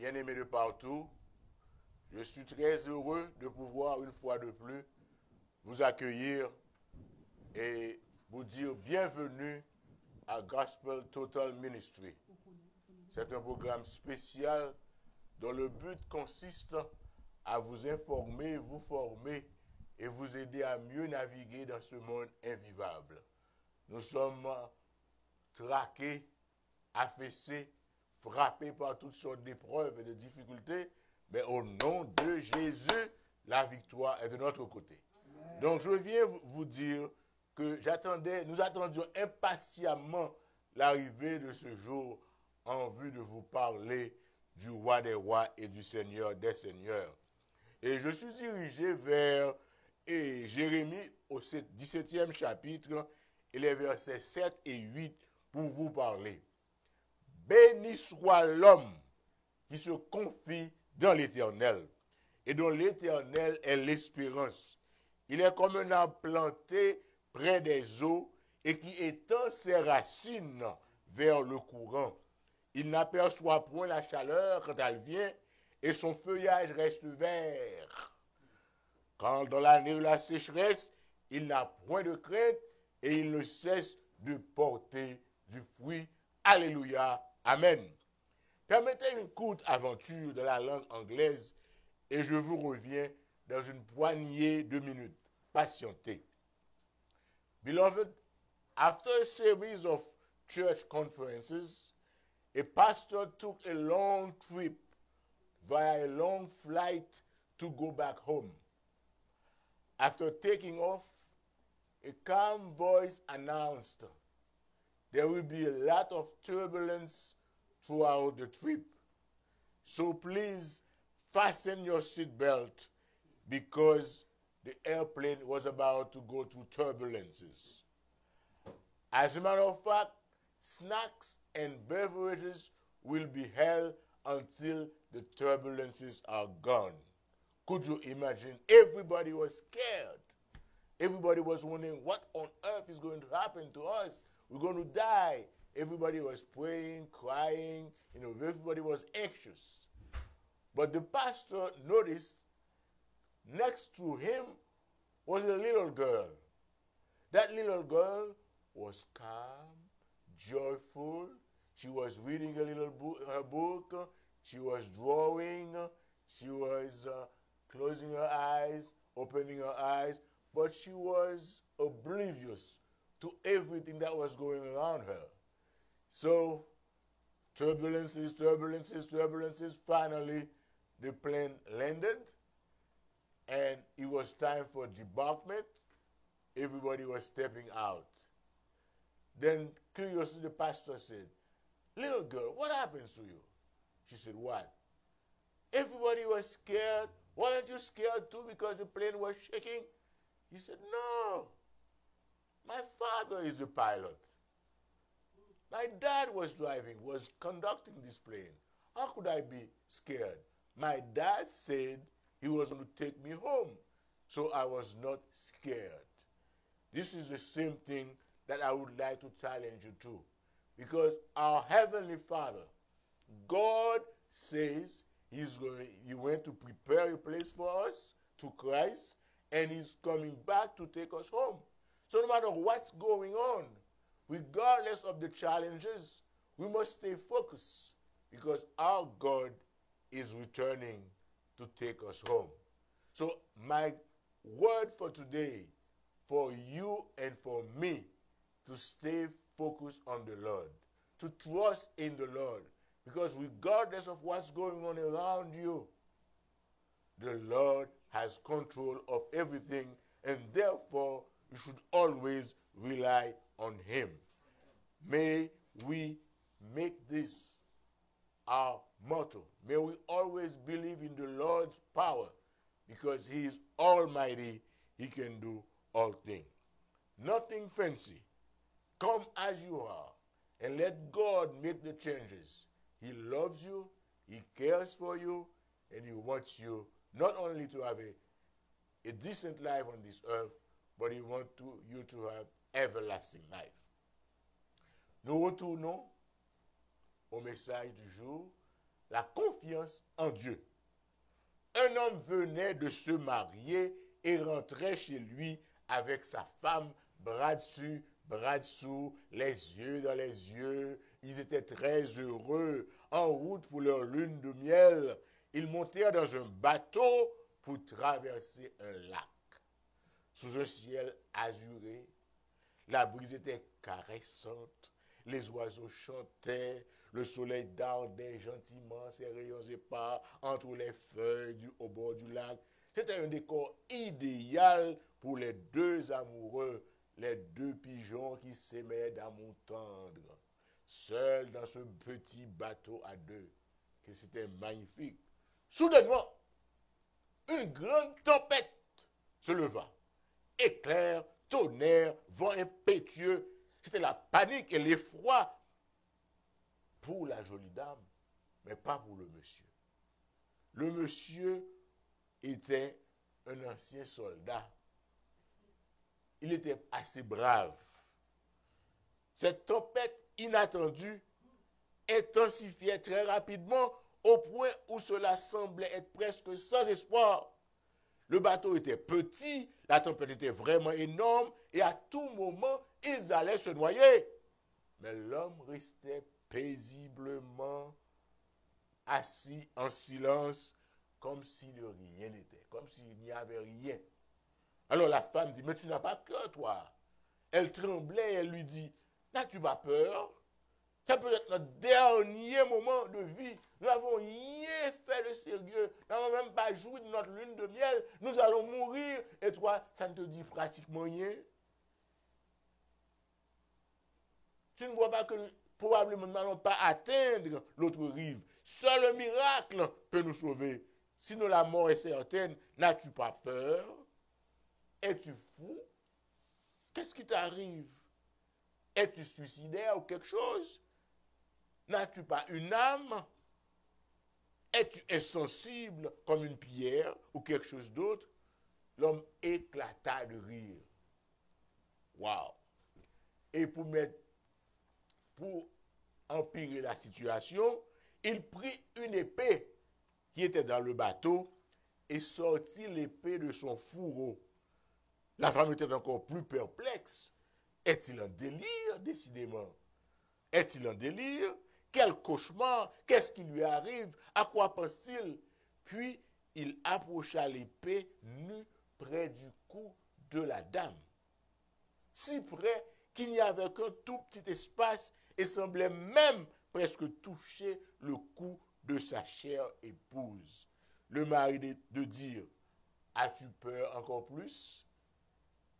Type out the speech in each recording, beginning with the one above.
Bien-aimés de partout, je suis très heureux de pouvoir une fois de plus vous accueillir et vous dire bienvenue à Gospel Total Ministry. C'est un programme spécial dont le but consiste à vous informer, vous former et vous aider à mieux naviguer dans ce monde invivable. Nous sommes traqués, affaissés, frappés par toutes sortes d'épreuves et de difficultés, mais au nom de Jésus, la victoire est de notre côté. Amen. Donc je viens vous dire que nous attendions impatiemment l'arrivée de ce jour en vue de vous parler du roi des rois et du seigneur des seigneurs. Et je suis dirigé vers Jérémie au 17e chapitre et les versets 7 et 8 pour vous parler. Béni soit l'homme qui se confie dans l'Éternel et dont l'Éternel est l'espérance. Il est comme un arbre planté près des eaux et qui étend ses racines vers le courant. Il n'aperçoit point la chaleur quand elle vient et son feuillage reste vert. Quand dans l'année de la sécheresse, il n'a point de crainte et il ne cesse de porter du fruit. Alléluia. Amen. Permettez une courte aventure de la langue anglaise et je vous reviens dans une poignée de minutes. Patientez. Beloved, after a series of church conferences, a pastor took a long trip via a long flight to go back home. After taking off, a calm voice announced, there will be a lot of turbulence throughout the trip. So please fasten your seatbelt because the airplane was about to go through turbulences. As a matter of fact, snacks and beverages will be held until the turbulences are gone. Could you imagine? Everybody was scared. Everybody was wondering what on earth is going to happen to us. We're going to die. Everybody was praying, crying, everybody was anxious. But the pastor noticed next to him was a little girl. That little girl was calm, joyful. She was reading her book. She was drawing. She was closing her eyes, opening her eyes. But she was oblivious to everything that was going around her. So, turbulences. Finally, the plane landed, and it was time for debarkment. Everybody was stepping out. Then, curiously, the pastor said, little girl, what happens to you? She said, what? Everybody was scared. Weren't you scared too because the plane was shaking? He said, no. My father is the pilot. My dad was driving, was conducting this plane. How could I be scared? My dad said he was going to take me home, so I was not scared. This is the same thing that I would like to challenge you to, because our Heavenly Father, God says He went to prepare a place for us to Christ, and He's coming back to take us home. So no matter what's going on, regardless of the challenges, we must stay focused because our God is returning to take us home. So my word for today, for you and for me, to stay focused on the Lord, to trust in the Lord, because regardless of what's going on around you, the Lord has control of everything, and therefore you should always rely on Him. May we make this our motto. May we always believe in the Lord's power, because He is almighty. He can do all things. Nothing fancy. Come as you are and let God make the changes. He loves you, He cares for you, and He wants you not only to have a decent life on this earth, but He wants you to have everlasting life. Nous retournons au message du jour la confiance en Dieu. Un homme venait de se marier et rentrait chez lui avec sa femme, bras dessus, bras dessous, les yeux dans les yeux. Ils étaient très heureux, en route pour leur lune de miel. Ils montèrent dans un bateau pour traverser un lac. Sous un ciel azuré, la brise était caressante, les oiseaux chantaient, le soleil dardait gentiment ses rayons épars entre les feuilles au bord du lac. C'était un décor idéal pour les deux amoureux, les deux pigeons qui s'aimaient d'amour tendre, seuls dans ce petit bateau à deux, que c'était magnifique. Soudainement, une grande tempête se leva. Éclairs, tonnerre, vent impétueux. C'était la panique et l'effroi pour la jolie dame, mais pas pour le monsieur. Le monsieur était un ancien soldat. Il était assez brave. Cette tempête inattendue intensifiait très rapidement au point où cela semblait être presque sans espoir. Le bateau était petit, la tempête était vraiment énorme et à tout moment, ils allaient se noyer. Mais l'homme restait paisiblement assis en silence, comme si de rien n'était, comme s'il n'y avait rien. Alors la femme dit, mais tu n'as pas peur, toi. Elle tremblait et elle lui dit, n'as-tu pas peur? Ça peut être notre dernier moment de vie. Nous n'avons rien fait de sérieux. Nous n'avons même pas joui de notre lune de miel. Nous allons mourir. Et toi, ça ne te dit pratiquement rien. Tu ne vois pas que probablement nous n'allons pas atteindre l'autre rive. Seul un miracle peut nous sauver. Sinon la mort est certaine. N'as-tu pas peur? Es-tu fou? Qu'est-ce qui t'arrive? Es-tu suicidaire ou quelque chose? N'as-tu pas une âme? Es-tu insensible comme une pierre ou quelque chose d'autre? L'homme éclata de rire. Waouh! Et pour empirer la situation, il prit une épée qui était dans le bateau et sortit l'épée de son fourreau. La femme était encore plus perplexe. Est-il en délire, décidément? Est-il en délire? Quel cauchemar? Qu'est-ce qui lui arrive? À quoi pense-t-il? Puis il approcha l'épée nue près du cou de la dame. Si près qu'il n'y avait qu'un tout petit espace et semblait même presque toucher le cou de sa chère épouse. Le mari de dire, as-tu peur encore plus?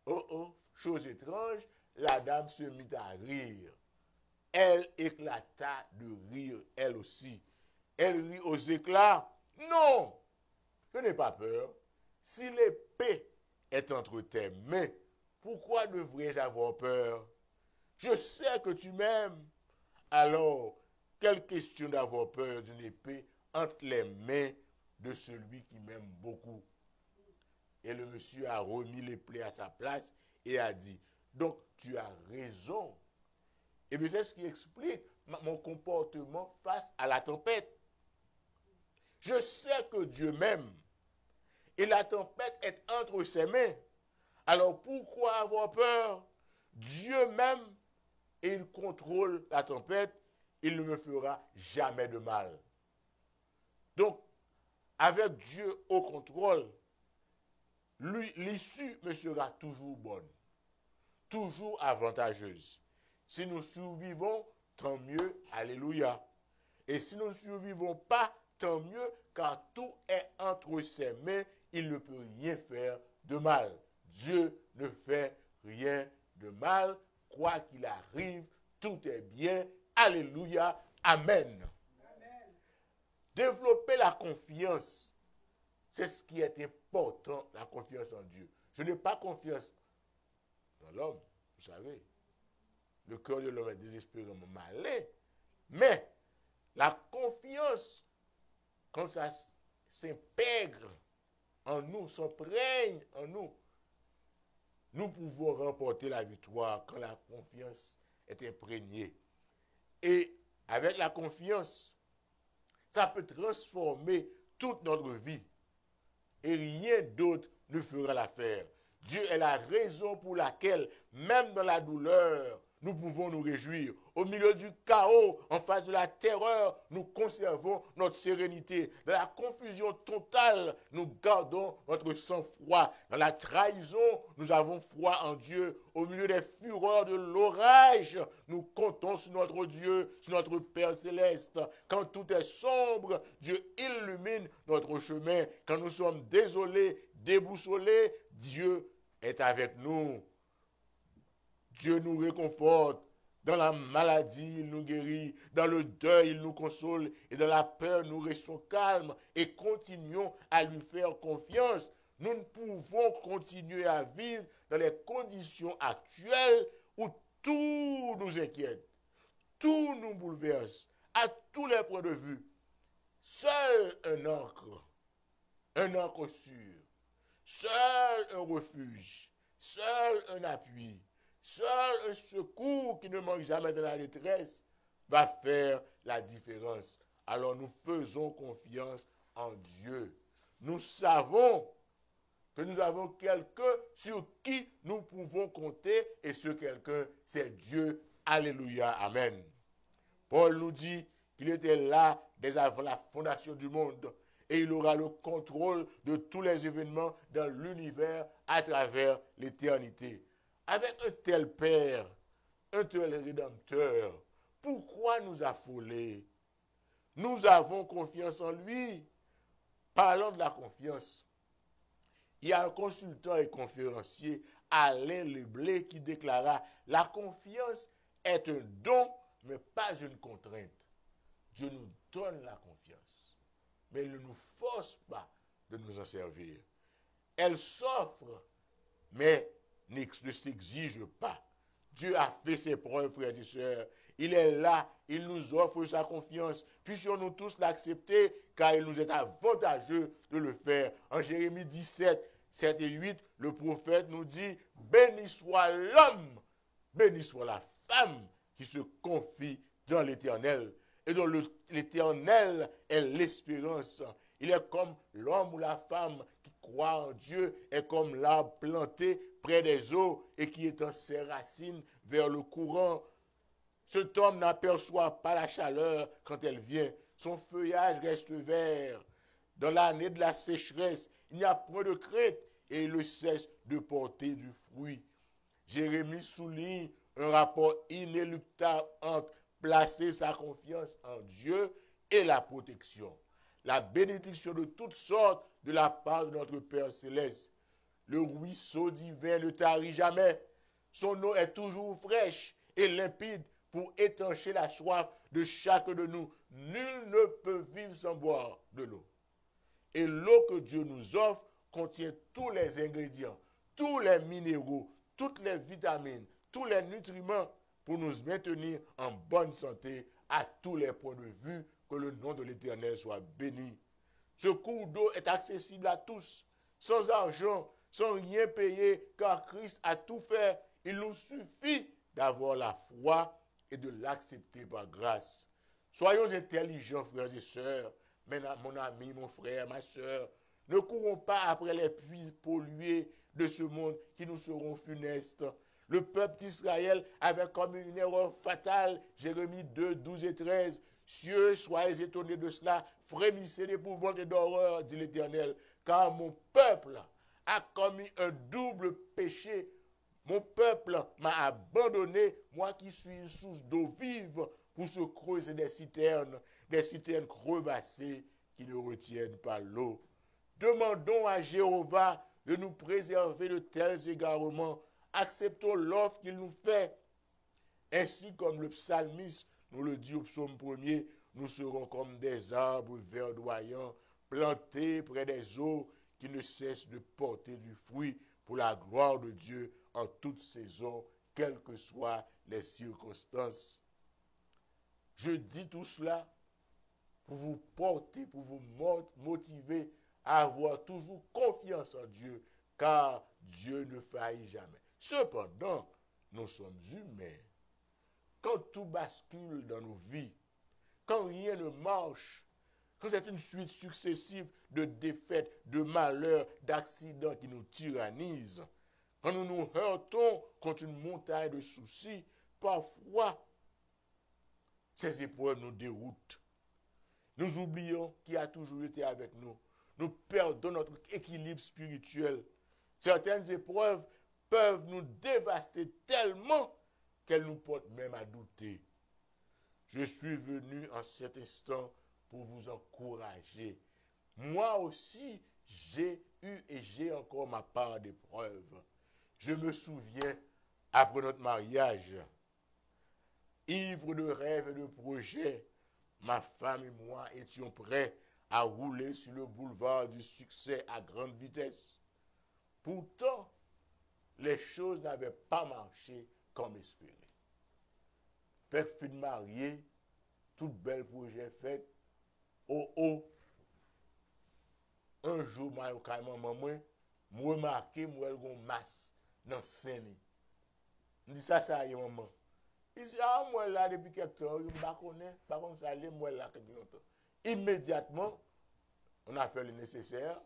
Oh oh, chose étrange, la dame se mit à rire. Elle éclata de rire, elle aussi. Elle rit aux éclats. Non, je n'ai pas peur. Si l'épée est entre tes mains, pourquoi devrais-je avoir peur? Je sais que tu m'aimes. Alors, quelle question d'avoir peur d'une épée entre les mains de celui qui m'aime beaucoup? Et le monsieur a remis l'épée à sa place et a dit, donc tu as raison. Et bien c'est ce qui explique mon comportement face à la tempête. Je sais que Dieu m'aime et la tempête est entre ses mains. Alors pourquoi avoir peur? Dieu m'aime et il contrôle la tempête. Il ne me fera jamais de mal. Donc, avec Dieu au contrôle, l'issue me sera toujours bonne, toujours avantageuse. Si nous survivons, tant mieux, alléluia. Et si nous ne survivons pas, tant mieux, car tout est entre ses mains, il ne peut rien faire de mal. Dieu ne fait rien de mal, quoi qu'il arrive, tout est bien, alléluia, amen. Amen. Développer la confiance, c'est ce qui est important, la confiance en Dieu. Je n'ai pas confiance dans l'homme, vous savez. Le cœur de l'homme est désespérément malin. Mais la confiance, quand ça s'intègre en nous, s'imprègne en nous, nous pouvons remporter la victoire quand la confiance est imprégnée. Et avec la confiance, Ça peut transformer toute notre vie. Et rien d'autre ne fera l'affaire. Dieu est la raison pour laquelle, même dans la douleur, nous pouvons nous réjouir. Au milieu du chaos, en face de la terreur, nous conservons notre sérénité. Dans la confusion totale, nous gardons notre sang-froid. Dans la trahison, nous avons foi en Dieu. Au milieu des fureurs de l'orage, nous comptons sur notre Dieu, sur notre Père céleste. Quand tout est sombre, Dieu illumine notre chemin. Quand nous sommes désolés, déboussolés, Dieu est avec nous. Dieu nous réconforte. Dans la maladie, il nous guérit. Dans le deuil, il nous console. Et dans la peur, nous restons calmes et continuons à lui faire confiance. Nous ne pouvons continuer à vivre dans les conditions actuelles où tout nous inquiète, tout nous bouleverse, à tous les points de vue. Seul un ancre sûr, seul un refuge, seul un appui, seul un secours qui ne manque jamais de la détresse va faire la différence. Alors nous faisons confiance en Dieu. Nous savons que nous avons quelqu'un sur qui nous pouvons compter et ce quelqu'un, c'est Dieu. Alléluia, amen. Paul nous dit qu'il était là dès avant la fondation du monde et il aura le contrôle de tous les événements dans l'univers à travers l'éternité. Avec un tel Père, un tel Rédempteur, pourquoi nous affoler? Nous avons confiance en lui. Parlons de la confiance. Il y a un consultant et conférencier, Alain Leblé, qui déclara « La confiance est un don, mais pas une contrainte. Dieu nous donne la confiance, mais il ne nous force pas de nous en servir. Elle s'offre, mais ne s'exige pas. Dieu a fait ses preuves, frères et sœurs. Il est là, il nous offre sa confiance. Puissions-nous tous l'accepter, car il nous est avantageux de le faire. En Jérémie 17, 7 et 8, le prophète nous dit « Béni soit l'homme, béni soit la femme qui se confie dans l'Éternel. » Et dont l'Éternel est l'espérance. Il est comme l'homme ou la femme qui croit en Dieu, est comme l'arbre planté près des eaux et qui étend ses racines vers le courant. Cet homme n'aperçoit pas la chaleur quand elle vient. Son feuillage reste vert. Dans l'année de la sécheresse, il n'y a point de crainte et il ne cesse de porter du fruit. Jérémie souligne un rapport inéluctable entre placer sa confiance en Dieu et la protection. La bénédiction de toutes sortes de la part de notre Père céleste. Le ruisseau divin ne tarit jamais. Son eau est toujours fraîche et limpide pour étancher la soif de chacun de nous. Nul ne peut vivre sans boire de l'eau. Et l'eau que Dieu nous offre contient tous les ingrédients, tous les minéraux, toutes les vitamines, tous les nutriments pour nous maintenir en bonne santé à tous les points de vue. Que le nom de l'Éternel soit béni. Ce cours d'eau est accessible à tous, sans argent, sans rien payer, car Christ a tout fait. Il nous suffit d'avoir la foi et de l'accepter par grâce. Soyons intelligents, frères et sœurs, mon ami, mon frère, ma sœur. Ne courons pas après les puits pollués de ce monde qui nous seront funestes. Le peuple d'Israël avait commis une erreur fatale, Jérémie 2, 12 et 13. Cieux, soyez étonnés de cela, frémissez d'épouvante et d'horreur, dit l'Éternel, car mon peuple a commis un double péché. Mon peuple m'a abandonné, moi qui suis une source d'eau vive, pour se creuser des citernes crevassées qui ne retiennent pas l'eau. Demandons à Jéhovah de nous préserver de tels égarements. Acceptons l'offre qu'il nous fait. Ainsi comme le psalmiste nous le dit au psaume 1er, nous serons comme des arbres verdoyants, plantés près des eaux qui ne cessent de porter du fruit pour la gloire de Dieu en toute saison, quelles que soient les circonstances. Je dis tout cela pour vous porter, pour vous motiver à avoir toujours confiance en Dieu, car Dieu ne faillit jamais. Cependant, nous sommes humains. Quand tout bascule dans nos vies, quand rien ne marche, quand c'est une suite successive de défaites, de malheurs, d'accidents qui nous tyrannisent, quand nous nous heurtons contre une montagne de soucis, parfois, ces épreuves nous déroutent. Nous oublions qui a toujours été avec nous. Nous perdons notre équilibre spirituel. Certaines épreuves peuvent nous dévaster tellement qu'elles nous portent même à douter. Je suis venu en cet instant pour vous encourager. Moi aussi, j'ai eu et j'ai encore ma part d'épreuves. Je me souviens, après notre mariage, ivre de rêves et de projets, ma femme et moi étions prêts à rouler sur le boulevard du succès à grande vitesse. Pourtant, les choses n'avaient pas marché comme espéré. Fait fin marié, tout bel projet fait, un jour, moi, carrément, maman, moi, remarqué, moi, elle a une masse dans le sein. Je dis ça y est, maman. Il dit, ah, moi, là, depuis quelques temps, je ne sais pas, par contre, ça allait, moi, là, depuis longtemps. Immédiatement, on a fait le nécessaire.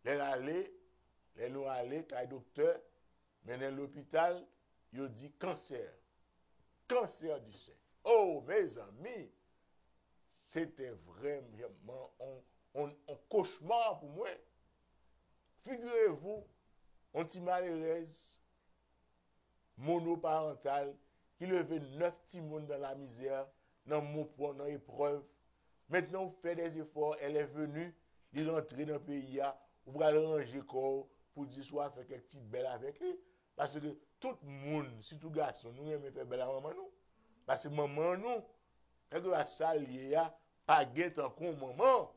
Les nous allés, quand le docteur, mais dans l'hôpital, il dit cancer. Cancer du sein. Oh, mes amis, c'était vraiment un cauchemar pour moi. Figurez-vous, on petit malheureuse, monoparentale, qui levait 9 petits monde dans la misère, dans mon point, dans l'épreuve. Maintenant, on fait des efforts, elle est venue, il est rentré dans le pays, on va le ranger corps pour dire soit faire quelques petites belles avec lui. Parce que tout le monde, surtout garçon, nous aimons faire belle à maman nous. Parce que maman nous, quand la salle y a, pas guette encore maman.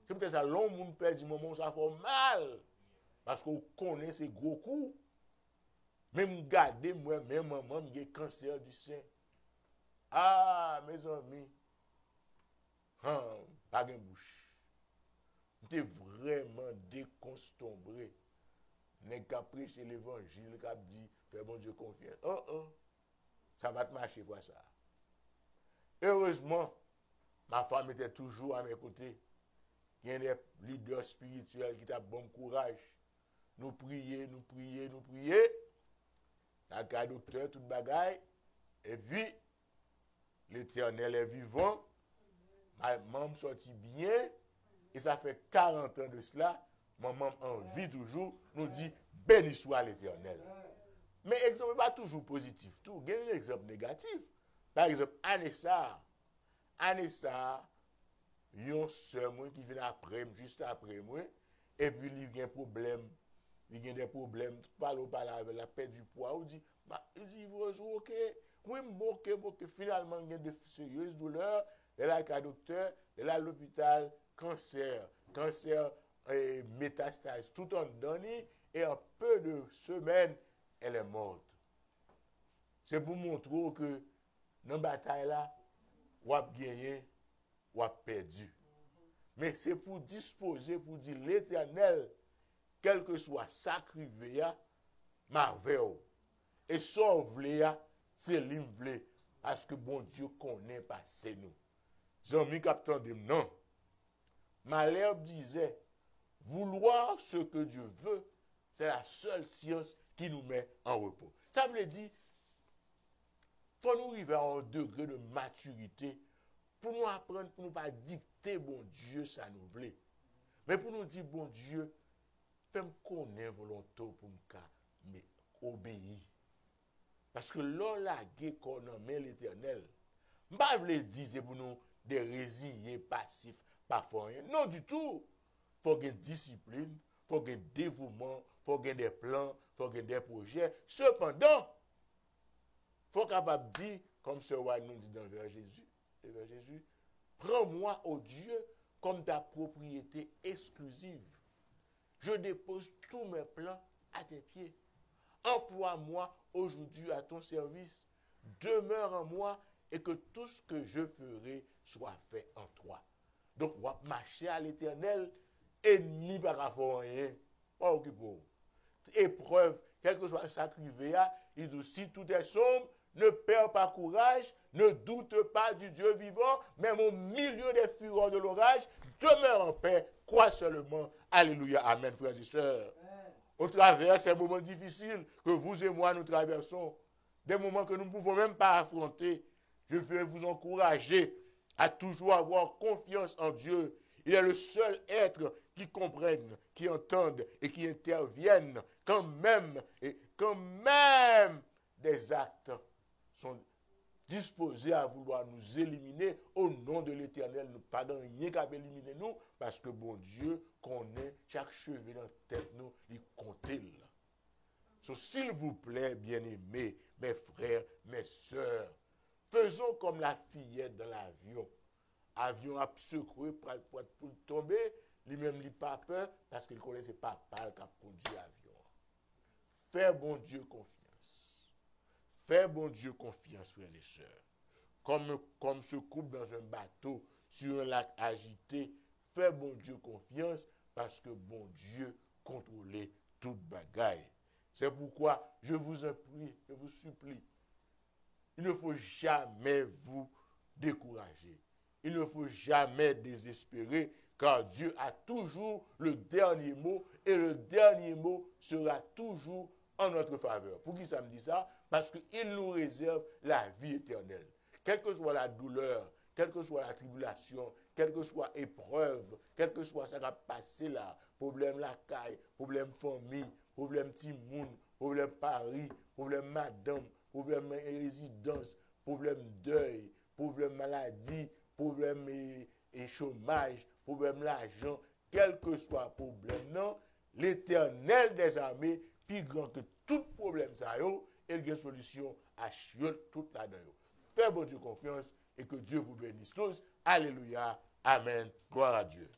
C'est peut-être ça, long monde perd maman, ça fait mal. Parce qu'on connaît ces gros coups. Même garder moi, même maman, j'ai cancer du sein. Ah, mes amis, pas de bouche. J'étais vraiment déconstombré. N'est qu'à prêcher l'évangile, qu'à dit, fais bon Dieu confiance. Ça va te marcher, voilà ça. Heureusement, ma femme était toujours à mes côtés. Il y a des leaders spirituels qui t'ont bon courage. Nous prions. Dans le cas docteur, toute bagaille. Et puis, l'Éternel est vivant. Ma maman sortit bien. Et ça fait 40 ans de cela. Maman en vie toujours nous dit béni soit l'Éternel. Mais l'exemple n'est pas toujours positif. Tout, il y a un exemple négatif. Par exemple, Anessa, il y a un seul qui vient après, juste après moi, et puis il y a un problème. Il y a des problèmes, parle avec la paix du poids, il dit, ok, oui, ok, finalement, il y a de sérieuses douleurs, elle a un docteur, elle a l'hôpital, cancer, métastase, tout en donné, et en peu de semaines, elle est morte. C'est pour montrer que dans la bataille là, on a gagné, on a perdu. Mais c'est pour disposer, pour dire l'Éternel, quel que soit sacrifié, marveille. Et sauve-les, c'est l'imvlé, parce que bon Dieu connaît passé nous. Jean-Mi capteur de non. Malherbe disait, vouloir ce que Dieu veut, c'est la seule science qui nous met en repos. Ça veut dire, il faut nous arriver à un degré de maturité pour nous apprendre, pour nous pas dicter, bon Dieu, ça nous voulait. Mais pour nous dire, bon Dieu, fais-moi connaître volonté pour me obéir. Parce que là, la guerre qu'on a met l'Éternel, je ne veux pas dire c'est pour nous des résiliés passifs, pas rien. Non du tout. Il faut une discipline, il faut un dévouement, il faut des plans, il faut des projets. Cependant, il faut capable de dire, comme ce roi nous dit dans le vers Jésus, prends-moi, ô Dieu, comme ta propriété exclusive. Je dépose tous mes plans à tes pieds. Emploie-moi aujourd'hui à ton service. Demeure en moi et que tout ce que je ferai soit fait en toi. Donc, on va marcher à l'Éternel, ennemi par rapport à rien. Pas occupé. Épreuve, quel que soit le sacrifice, il dit si tout est sombre, ne perds pas courage, ne doute pas du Dieu vivant, même au milieu des fureurs de l'orage, demeure en paix, crois seulement. Alléluia, amen, frères et sœurs. Au travers ces moments difficiles que vous et moi nous traversons, des moments que nous ne pouvons même pas affronter, je veux vous encourager à toujours avoir confiance en Dieu. Il est le seul être qui comprenne, qui entende et qui intervienne quand même des actes sont disposés à vouloir nous éliminer. Au nom de l'Éternel, nous pas dans rien qu'à éliminer nous, parce que bon Dieu connaît chaque cheveu dans la tête, nous, il compte là. So, s'il vous plaît, bien-aimés, mes frères, mes sœurs, faisons comme la fillette dans l'avion. Avion a secoué pour tomber, lui-même n'a pas peur parce qu'il connaissait pas papa qui a conduit l'avion. Fais bon Dieu confiance. Fais bon Dieu confiance, frères et sœurs. Comme ce couple dans un bateau sur un lac agité, fais bon Dieu confiance parce que bon Dieu contrôlait toute bagaille. C'est pourquoi je vous en prie, je vous supplie, il ne faut jamais vous décourager. Il ne faut jamais désespérer, car Dieu a toujours le dernier mot, et le dernier mot sera toujours en notre faveur. Pour qui ça me dit ça? Parce qu'il nous réserve la vie éternelle. Quelle que soit la douleur, quelle que soit la tribulation, quelle que soit l'épreuve, quel que soit ça qui a passé là, problème la caille, problème famille, problème timoun, problème Paris, problème madame, problème résidence, problème deuil, problème maladie, problème et chômage, problème l'argent, quel que soit le problème, non, l'Éternel des armées, plus grand que tout problème, ça y est, il y a une solution à chier toute la dedans. Fais bon Dieu confiance et que Dieu vous bénisse tous. Alléluia. Amen. Gloire à Dieu.